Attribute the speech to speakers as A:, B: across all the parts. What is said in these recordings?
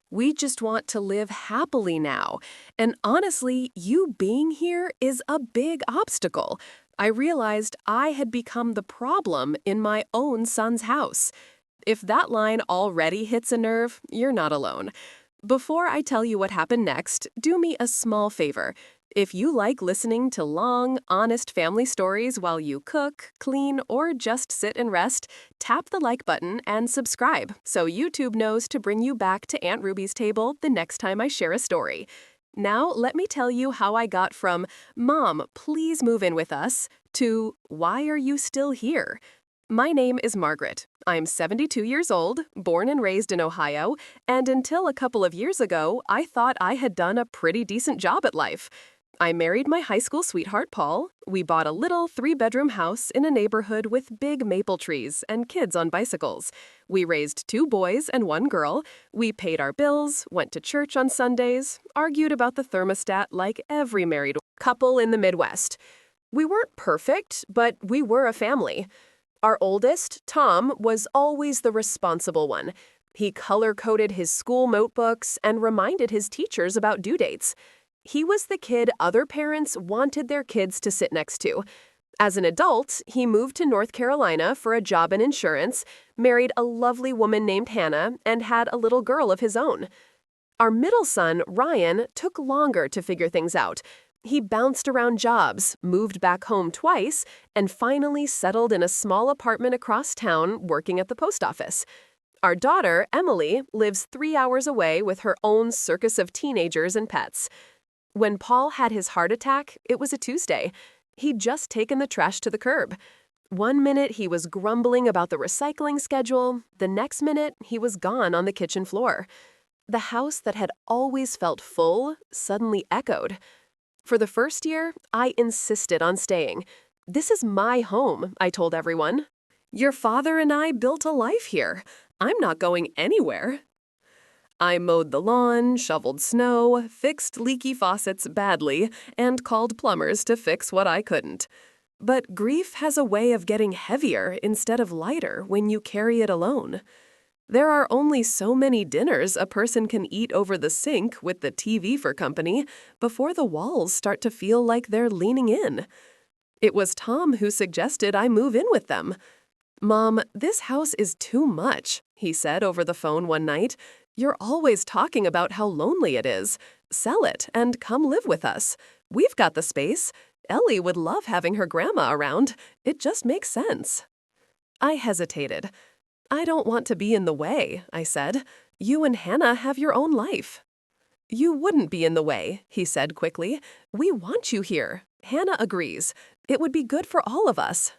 A: We just want to live happily now. And honestly, you being here is a big obstacle. I realized I had become the problem in my own son's house. If that line already hits a nerve, you're not alone. Before I tell you what happened next, do me a small favor. If you like listening to long, honest family stories while you cook, clean, or just sit and rest, tap the like button and subscribe so YouTube knows to bring you back to Aunt Ruby's table the next time I share a story. Now, let me tell you how I got from, "Mom, please move in with us," to, "Why are you still here?" My name is Margaret. I'm 72 years old, born and raised in Ohio, and until a couple of years ago, I thought I had done a pretty decent job at life. I married my high school sweetheart, Paul. We bought a little three-bedroom house in a neighborhood with big maple trees and kids on bicycles. We raised two boys and one girl. We paid our bills, went to church on Sundays, argued about the thermostat like every married couple in the Midwest. We weren't perfect, but we were a family. Our oldest, Tom, was always the responsible one. He color-coded his school notebooks and reminded his teachers about due dates. He was the kid other parents wanted their kids to sit next to. As an adult, he moved to North Carolina for a job in insurance, married a lovely woman named Hannah, and had a little girl of his own. Our middle son, Ryan, took longer to figure things out. He bounced around jobs, moved back home twice, and finally settled in a small apartment across town working at the post office. Our daughter, Emily, lives 3 hours away with her own circus of teenagers and pets. When Paul had his heart attack, it was a Tuesday. He'd just taken the trash to the curb. One minute he was grumbling about the recycling schedule, the next minute he was gone on the kitchen floor. The house that had always felt full suddenly echoed. For the first year, I insisted on staying. "This is my home," I told everyone. "Your father and I built a life here. I'm not going anywhere." I mowed the lawn, shoveled snow, fixed leaky faucets badly, and called plumbers to fix what I couldn't. But grief has a way of getting heavier instead of lighter when you carry it alone. There are only so many dinners a person can eat over the sink with the TV for company before the walls start to feel like they're leaning in. It was Tom who suggested I move in with them. "Mom, this house is too much," he said over the phone one night. "You're always talking about how lonely it is. Sell it and come live with us. We've got the space. Ellie would love having her grandma around. It just makes sense." I hesitated. "I don't want to be in the way," I said. "You and Hannah have your own life." "You wouldn't be in the way," he said quickly. "We want you here. Hannah agrees. It would be good for all of us."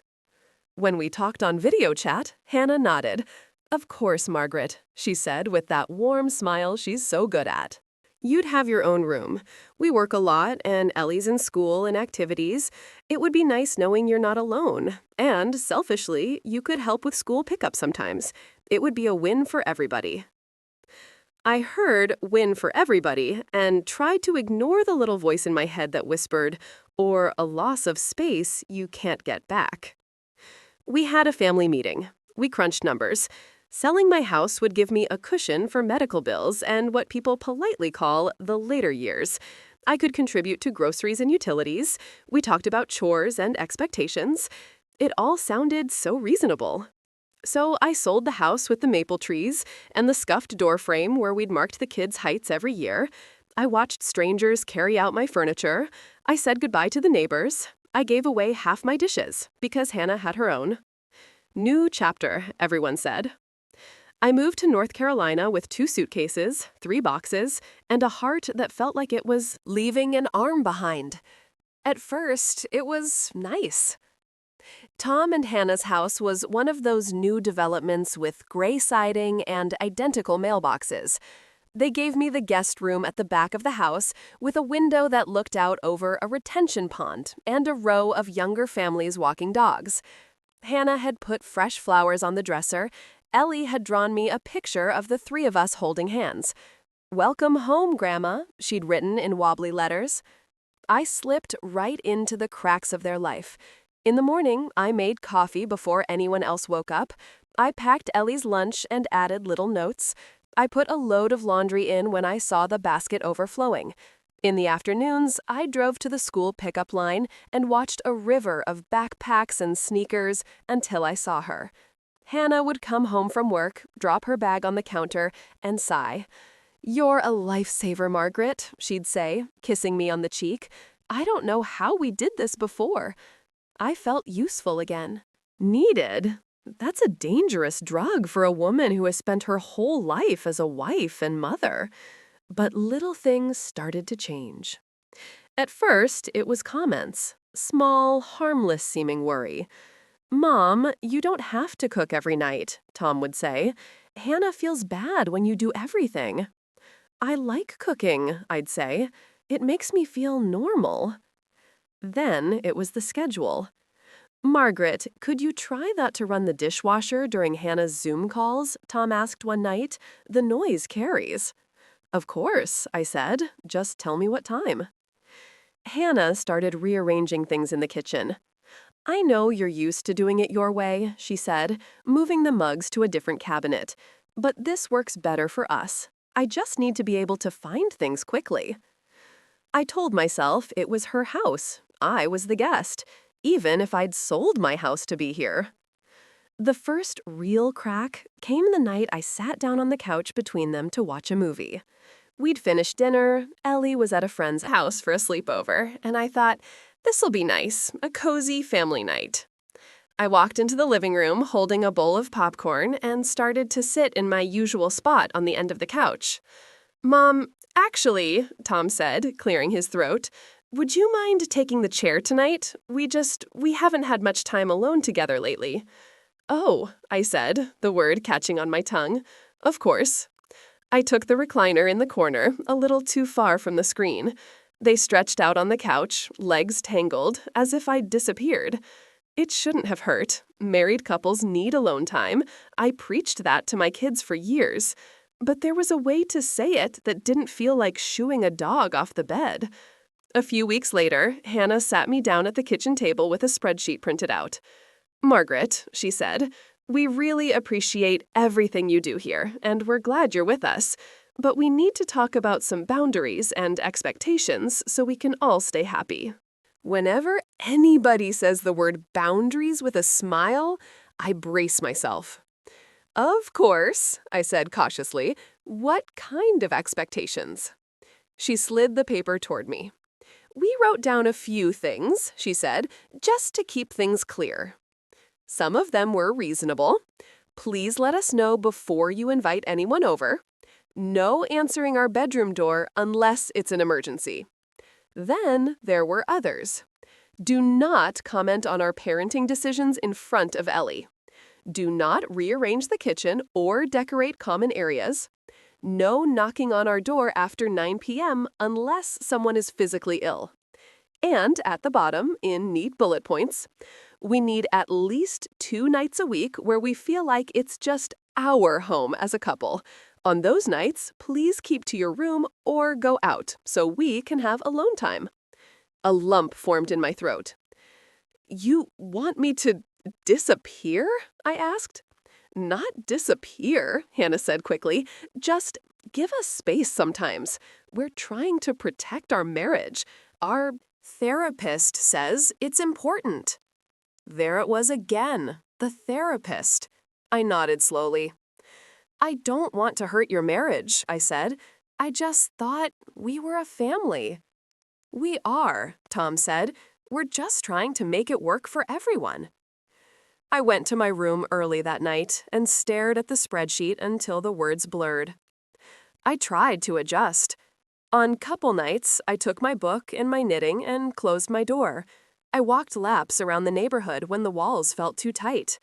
A: When we talked on video chat, Hannah nodded. "Of course, Margaret," she said with that warm smile she's so good at. "You'd have your own room. We work a lot, and Ellie's in school and activities. It would be nice knowing you're not alone. And, selfishly, you could help with school pickup sometimes. It would be a win for everybody." I heard "win for everybody" and tried to ignore the little voice in my head that whispered, "or a loss of space you can't get back." We had a family meeting. We crunched numbers. Selling my house would give me a cushion for medical bills and what people politely call the later years. I could contribute to groceries and utilities. We talked about chores and expectations. It all sounded so reasonable. So I sold the house with the maple trees and the scuffed door frame where we'd marked the kids' heights every year. I watched strangers carry out my furniture. I said goodbye to the neighbors. I gave away half my dishes because Hannah had her own. New chapter, everyone said. I moved to North Carolina with 2 suitcases, 3 boxes, and a heart that felt like it was leaving an arm behind. At first, it was nice. Tom and Hannah's house was one of those new developments with gray siding and identical mailboxes. They gave me the guest room at the back of the house with a window that looked out over a retention pond and a row of younger families walking dogs. Hannah had put fresh flowers on the dresser. Ellie had drawn me a picture of the 3 of us holding hands. "Welcome home, Grandma," she'd written in wobbly letters. I slipped right into the cracks of their life. In the morning, I made coffee before anyone else woke up. I packed Ellie's lunch and added little notes. I put a load of laundry in when I saw the basket overflowing. In the afternoons, I drove to the school pickup line and watched a river of backpacks and sneakers until I saw her. Hannah would come home from work, drop her bag on the counter, and sigh. "You're a lifesaver, Margaret," she'd say, kissing me on the cheek. "I don't know how we did this before." I felt useful again. Needed? That's a dangerous drug for a woman who has spent her whole life as a wife and mother. But little things started to change. At first, it was comments. Small, harmless-seeming worry. "Mom, you don't have to cook every night," Tom would say. "Hannah feels bad when you do everything." "I like cooking," I'd say. "It makes me feel normal." Then it was the schedule. "Margaret, could you try not to run the dishwasher during Hannah's Zoom calls?" Tom asked one night. "The noise carries." "Of course," I said. "Just tell me what time." Hannah started rearranging things in the kitchen. "I know you're used to doing it your way," she said, moving the mugs to a different cabinet. "But this works better for us. I just need to be able to find things quickly." I told myself it was her house. I was the guest, even if I'd sold my house to be here. The first real crack came the night I sat down on the couch between them to watch a movie. We'd finished dinner, Ellie was at a friend's house for a sleepover, and I thought, this'll be nice, a cozy family night. I walked into the living room holding a bowl of popcorn and started to sit in my usual spot on the end of the couch. "Mom, actually," Tom said, clearing his throat, "would you mind taking the chair tonight? We haven't had much time alone together lately." "Oh," I said, the word catching on my tongue. "Of course." I took the recliner in the corner, a little too far from the screen. They stretched out on the couch, legs tangled, as if I'd disappeared. It shouldn't have hurt. Married couples need alone time. I preached that to my kids for years. But there was a way to say it that didn't feel like shooing a dog off the bed. A few weeks later, Hannah sat me down at the kitchen table with a spreadsheet printed out. "Margaret," she said, "we really appreciate everything you do here, and we're glad you're with us. But we need to talk about some boundaries and expectations so we can all stay happy." Whenever anybody says the word boundaries with a smile, I brace myself. "Of course," I said cautiously. "What kind of expectations?" She slid the paper toward me. "We wrote down a few things," she said, "just to keep things clear. Some of them were reasonable. Please let us know before you invite anyone over. No answering our bedroom door unless it's an emergency. Then there were others. Do not comment on our parenting decisions in front of Ellie. Do not rearrange the kitchen or decorate common areas. No knocking on our door after 9 p.m. unless someone is physically ill. And at the bottom, in neat bullet points, we need at least 2 nights a week where we feel like it's just our home as a couple. On those nights, please keep to your room or go out so we can have alone time." A lump formed in my throat. "You want me to disappear?" I asked. "Not disappear," Hannah said quickly. "Just give us space sometimes. We're trying to protect our marriage. Our therapist says it's important." There it was again, the therapist. I nodded slowly. "I don't want to hurt your marriage," I said. "I just thought we were a family." "We are," Tom said. "We're just trying to make it work for everyone." I went to my room early that night and stared at the spreadsheet until the words blurred. I tried to adjust. On couple nights, I took my book and my knitting and closed my door. I walked laps around the neighborhood when the walls felt too tight.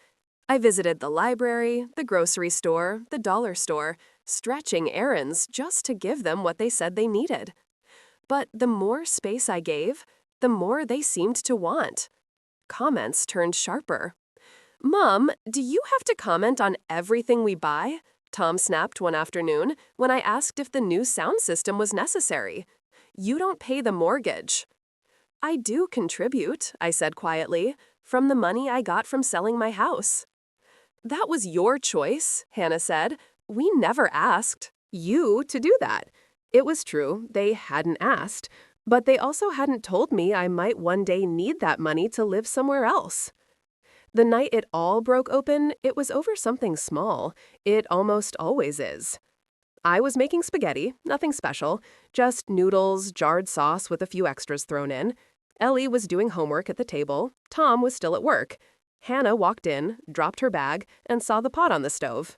A: I visited the library, the grocery store, the dollar store, stretching errands just to give them what they said they needed. But the more space I gave, the more they seemed to want. Comments turned sharper. "Mom, do you have to comment on everything we buy?" Tom snapped one afternoon when I asked if the new sound system was necessary. "You don't pay the mortgage." "I do contribute," I said quietly, "from the money I got from selling my house." "That was your choice," Hannah said. We never asked you to do that. It was true, they hadn't asked, but they also hadn't told me I might one day need that money to live somewhere else. The night it all broke open, it was over something small. It almost always is. I was making spaghetti, nothing special, just noodles, jarred sauce with a few extras thrown in. Ellie was doing homework at the table. Tom was still at work. Hannah walked in, dropped her bag, and saw the pot on the stove.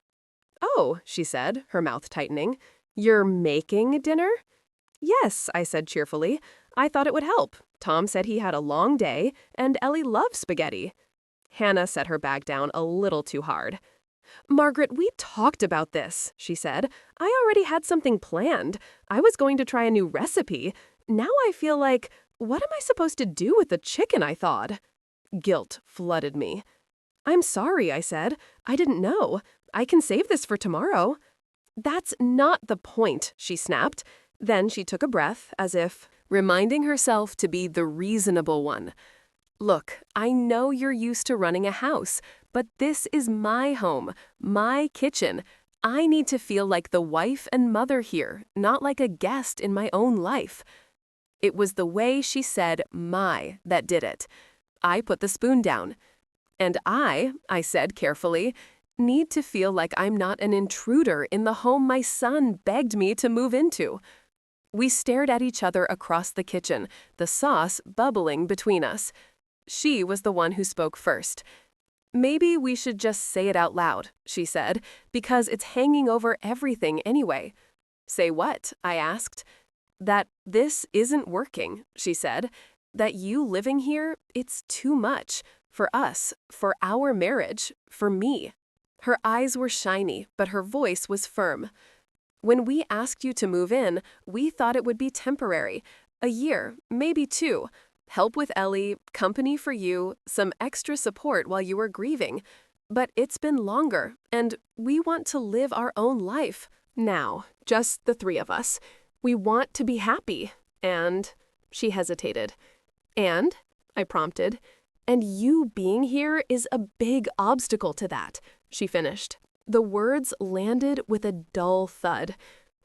A: "Oh," she said, her mouth tightening. "You're making dinner?" "Yes," I said cheerfully. "I thought it would help. Tom said he had a long day, and Ellie loves spaghetti." Hannah set her bag down a little too hard. "Margaret, we talked about this," she said. "I already had something planned. I was going to try a new recipe. Now I feel like, what am I supposed to do with the chicken I thawed?" Guilt flooded me. "I'm sorry," I said. "I didn't know. I can save this for tomorrow." "That's not the point," she snapped. Then she took a breath, as if reminding herself to be the reasonable one. "Look, I know you're used to running a house, but this is my home, my kitchen. I need to feel like the wife and mother here, not like a guest in my own life." It was the way she said "my" that did it. I put the spoon down. "And I said carefully, need to feel like I'm not an intruder in the home my son begged me to move into." We stared at each other across the kitchen, the sauce bubbling between us. She was the one who spoke first. "Maybe we should just say it out loud," she said, "because it's hanging over everything anyway." "Say what?" I asked. "That this isn't working," she said. "That you living here, it's too much. For us, for our marriage, for me." Her eyes were shiny, but her voice was firm. "When we asked you to move in, we thought it would be temporary. A year, maybe 2. Help with Ellie, company for you, some extra support while you were grieving. But it's been longer, and we want to live our own life. Now, just the 3 of us. We want to be happy. And—" She hesitated. "And?" I prompted. "And you being here is a big obstacle to that," she finished. The words landed with a dull thud.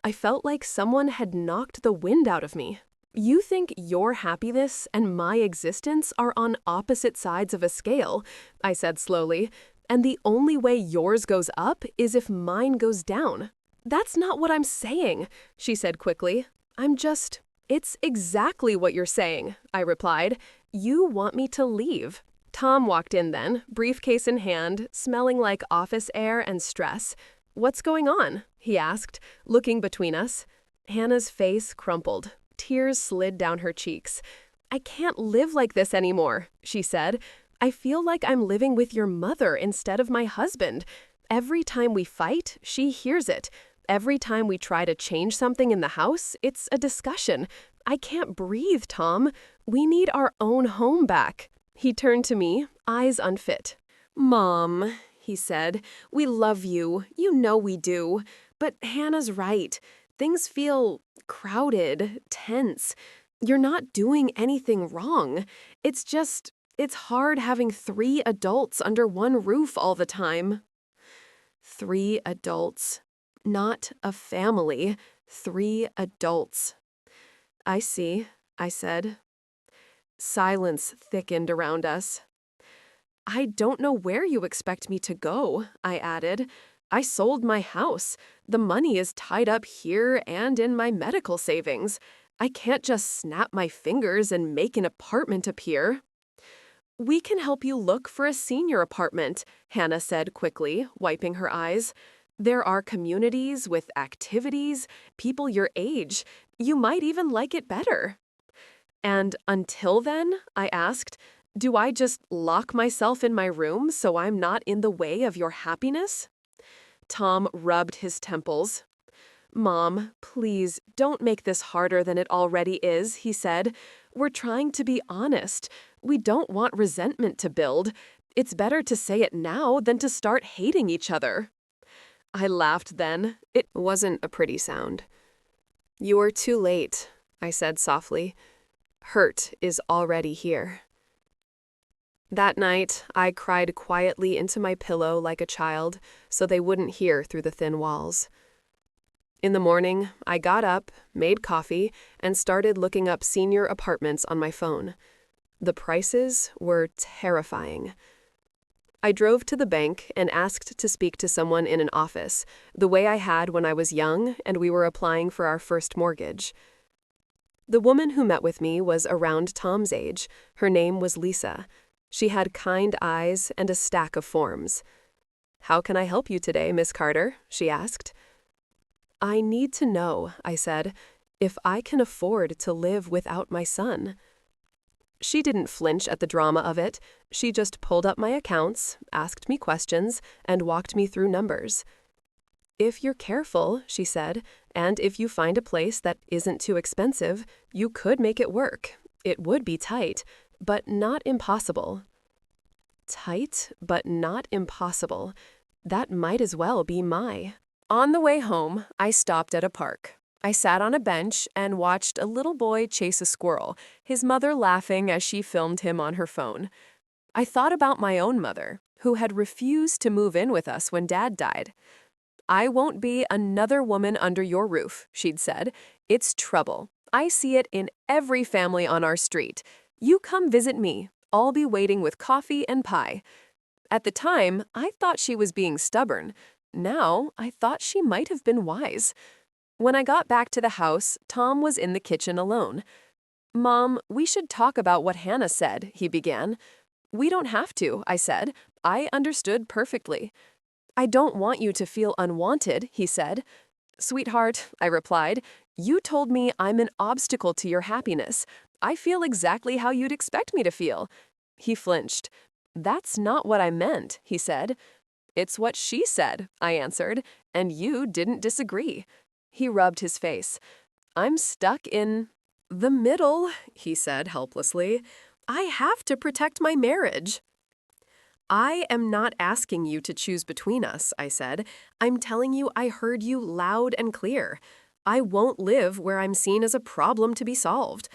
A: I felt like someone had knocked the wind out of me. "You think your happiness and my existence are on opposite sides of a scale," I said slowly, "and the only way yours goes up is if mine goes down." "That's not what I'm saying," she said quickly. It's exactly what you're saying," I replied. "You want me to leave." Tom walked in then, briefcase in hand, smelling like office air and stress. "What's going on?" he asked, looking between us. Hannah's face crumpled. Tears slid down her cheeks. "I can't live like this anymore," she said. "I feel like I'm living with your mother instead of my husband. Every time we fight, she hears it. Every time we try to change something in the house, it's a discussion. I can't breathe, Tom. We need our own home back." He turned to me, eyes unfit. "Mom," he said, "we love you. You know we do. But Hannah's right. Things feel crowded, tense. You're not doing anything wrong. It's hard having 3 adults under one roof all the time." 3 adults. Not a family. 3 adults. "I see," I said. Silence thickened around us. "I don't know where you expect me to go," I added. "I sold my house. The money is tied up here and in my medical savings. I can't just snap my fingers and make an apartment appear." "We can help you look for a senior apartment," Hannah said quickly, wiping her eyes. "There are communities with activities, people your age. You might even like it better." "And until then," I asked, "do I just lock myself in my room so I'm not in the way of your happiness?" Tom rubbed his temples. "Mom, please don't make this harder than it already is," he said. "We're trying to be honest. We don't want resentment to build. It's better to say it now than to start hating each other." I laughed then. It wasn't a pretty sound. "You're too late," I said softly. "Hurt is already here." That night, I cried quietly into my pillow like a child, so they wouldn't hear through the thin walls. In the morning, I got up, made coffee, and started looking up senior apartments on my phone. The prices were terrifying. I drove to the bank and asked to speak to someone in an office, the way I had when I was young and we were applying for our first mortgage. The woman who met with me was around Tom's age. Her name was Lisa. She had kind eyes and a stack of forms. "How can I help you today, Miss Carter?" she asked. "I need to know," I said, "if I can afford to live without my son." She didn't flinch at the drama of it. She just pulled up my accounts, asked me questions, and walked me through numbers. "If you're careful," she said, "and if you find a place that isn't too expensive, you could make it work. It would be tight, but not impossible." Tight, but not impossible. That might as well be my. On the way home, I stopped at a park. I sat on a bench and watched a little boy chase a squirrel, his mother laughing as she filmed him on her phone. I thought about my own mother, who had refused to move in with us when Dad died. "I won't be another woman under your roof," she'd said. "It's trouble. I see it in every family on our street. You come visit me. I'll be waiting with coffee and pie." At the time, I thought she was being stubborn. Now, I thought she might have been wise. When I got back to the house, Tom was in the kitchen alone. "Mom, we should talk about what Hannah said," he began. "We don't have to," I said. "I understood perfectly." "I don't want you to feel unwanted," he said. "Sweetheart," I replied, "you told me I'm an obstacle to your happiness. I feel exactly how you'd expect me to feel." He flinched. "That's not what I meant," he said. "It's what she said," I answered, "and you didn't disagree." He rubbed his face. "I'm stuck in the middle," he said helplessly. "I have to protect my marriage." "I am not asking you to choose between us," I said. "I'm telling you I heard you loud and clear. I won't live where I'm seen as a problem to be solved.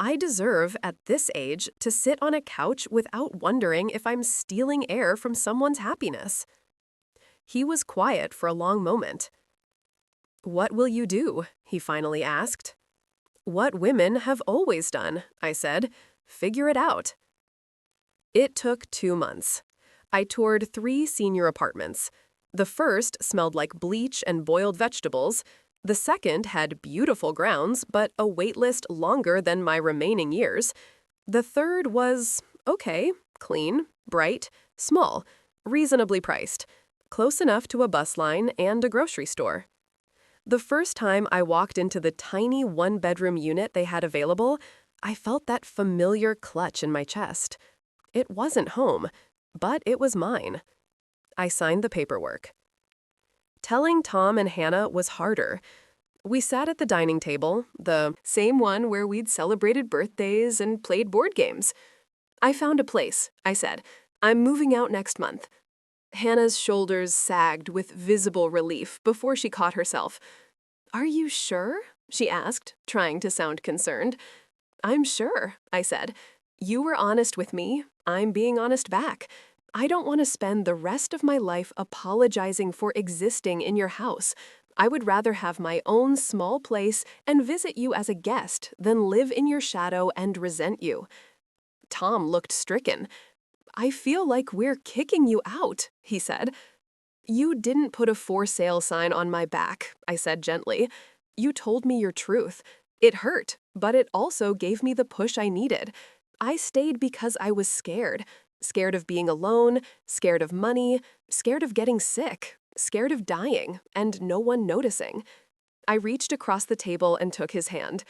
A: I deserve, at this age, to sit on a couch without wondering if I'm stealing air from someone's happiness." He was quiet for a long moment. "What will you do?" he finally asked. "What women have always done," I said. "Figure it out." It took 2 months. I toured 3 senior apartments. The first smelled like bleach and boiled vegetables. The second had beautiful grounds, but a wait list longer than my remaining years. The third was okay, clean, bright, small, reasonably priced, close enough to a bus line and a grocery store. The first time I walked into the tiny one-bedroom unit they had available, I felt that familiar clutch in my chest. It wasn't home, but it was mine. I signed the paperwork. Telling Tom and Hannah was harder. We sat at the dining table, the same one where we'd celebrated birthdays and played board games. "I found a place," I said. "I'm moving out next month." Hannah's shoulders sagged with visible relief before she caught herself. "Are you sure?" she asked, trying to sound concerned. "I'm sure," I said. "You were honest with me. I'm being honest back. I don't want to spend the rest of my life apologizing for existing in your house. I would rather have my own small place and visit you as a guest than live in your shadow and resent you." Tom looked stricken. "I feel like we're kicking you out," he said. "You didn't put a for sale sign on my back," I said gently. "You told me your truth. It hurt, but it also gave me the push I needed. I stayed because I was scared. Scared of being alone, scared of money, scared of getting sick, scared of dying, and no one noticing." I reached across the table and took his hand.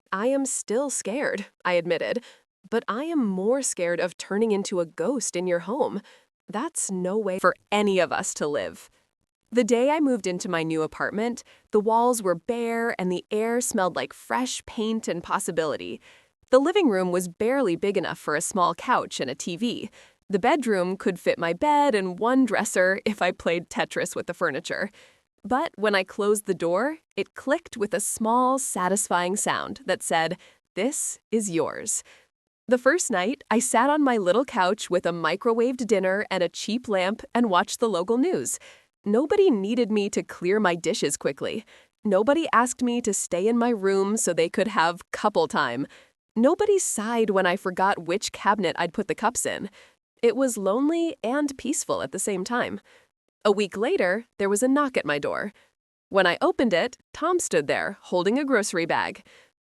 A: "I am still scared," I admitted, "but I am more scared of turning into a ghost in your home. That's no way for any of us to live." The day I moved into my new apartment, the walls were bare and the air smelled like fresh paint and possibility. The living room was barely big enough for a small couch and a TV. The bedroom could fit my bed and one dresser if I played Tetris with the furniture. But when I closed the door, it clicked with a small, satisfying sound that said, "This is yours." The first night, I sat on my little couch with a microwaved dinner and a cheap lamp and watched the local news. Nobody needed me to clear my dishes quickly. Nobody asked me to stay in my room so they could have couple time. Nobody sighed when I forgot which cabinet I'd put the cups in. It was lonely and peaceful at the same time. A week later, there was a knock at my door. When I opened it, Tom stood there, holding a grocery bag.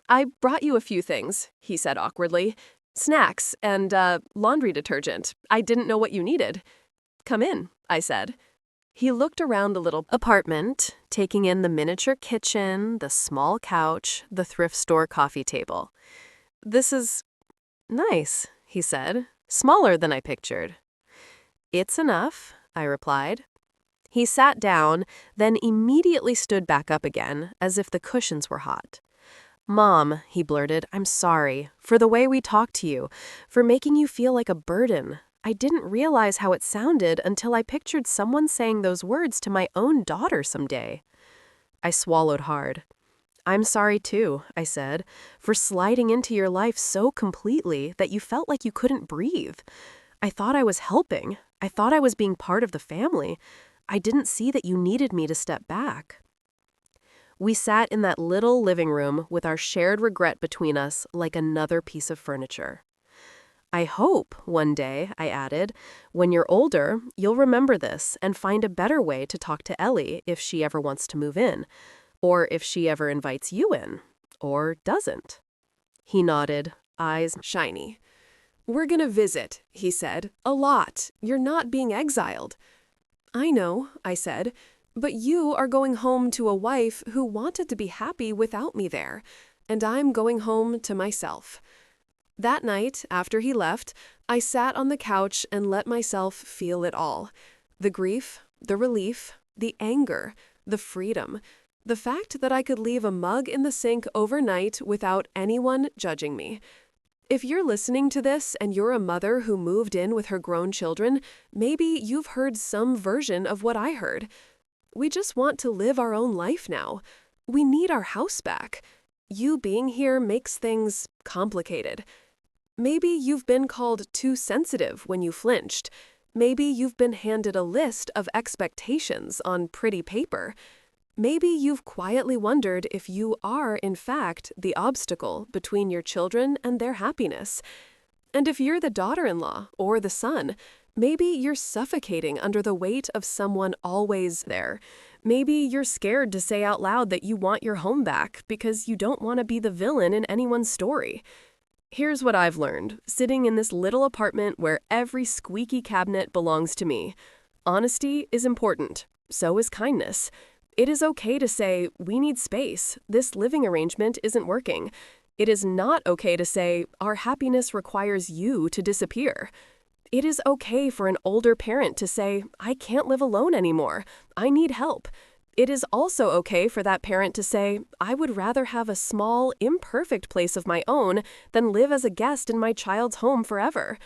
A: "I brought you a few things," he said awkwardly. "Snacks and, laundry detergent. I didn't know what you needed." "Come in," I said. He looked around the little apartment, taking in the miniature kitchen, the small couch, the thrift store coffee table. "This is nice," he said, "smaller than I pictured." "It's enough," I replied. He sat down, then immediately stood back up again, as if the cushions were hot. "Mom," he blurted, "I'm sorry for the way we talked to you, for making you feel like a burden. I didn't realize how it sounded until I pictured someone saying those words to my own daughter someday." I swallowed hard. "I'm sorry too," I said, "for sliding into your life so completely that you felt like you couldn't breathe. I thought I was helping. I thought I was being part of the family. I didn't see that you needed me to step back." We sat in that little living room with our shared regret between us like another piece of furniture. "I hope, one day," I added, "when you're older, you'll remember this and find a better way to talk to Ellie if she ever wants to move in, or if she ever invites you in, or doesn't." He nodded, eyes shiny. "We're gonna visit," he said, "a lot. You're not being exiled." "I know," I said, "but you are going home to a wife who wanted to be happy without me there, and I'm going home to myself." That night, after he left, I sat on the couch and let myself feel it all. The grief, the relief, the anger, the freedom, the fact that I could leave a mug in the sink overnight without anyone judging me. If you're listening to this and you're a mother who moved in with her grown children, maybe you've heard some version of what I heard. We just want to live our own life now. We need our house back. You being here makes things complicated. Maybe you've been called too sensitive when you flinched. Maybe you've been handed a list of expectations on pretty paper. Maybe you've quietly wondered if you are, in fact, the obstacle between your children and their happiness. And if you're the daughter-in-law or the son, maybe you're suffocating under the weight of someone always there. Maybe you're scared to say out loud that you want your home back because you don't want to be the villain in anyone's story. Here's what I've learned, sitting in this little apartment where every squeaky cabinet belongs to me. Honesty is important. So is kindness. It is okay to say, "We need space. This living arrangement isn't working." It is not okay to say, "Our happiness requires you to disappear." It is okay for an older parent to say, "I can't live alone anymore. I need help." It is also okay for that parent to say, "I would rather have a small, imperfect place of my own than live as a guest in my child's home forever."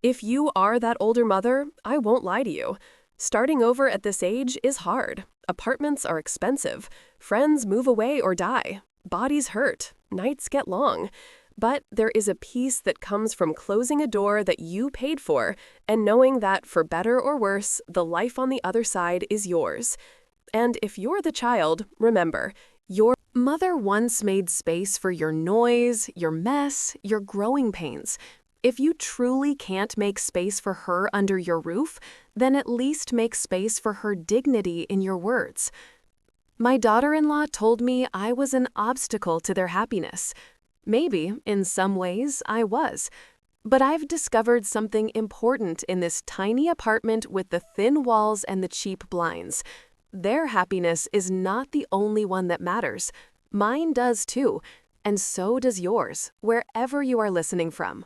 A: If you are that older mother, I won't lie to you. Starting over at this age is hard. Apartments are expensive. Friends move away or die. Bodies hurt. Nights get long. But there is a peace that comes from closing a door that you paid for and knowing that, for better or worse, the life on the other side is yours. And if you're the child, remember, your mother once made space for your noise, your mess, your growing pains. If you truly can't make space for her under your roof, then at least make space for her dignity in your words. My daughter-in-law told me I was an obstacle to their happiness. Maybe, in some ways, I was. But I've discovered something important in this tiny apartment with the thin walls and the cheap blinds. Their happiness is not the only one that matters. Mine does too, and so does yours, wherever you are listening from.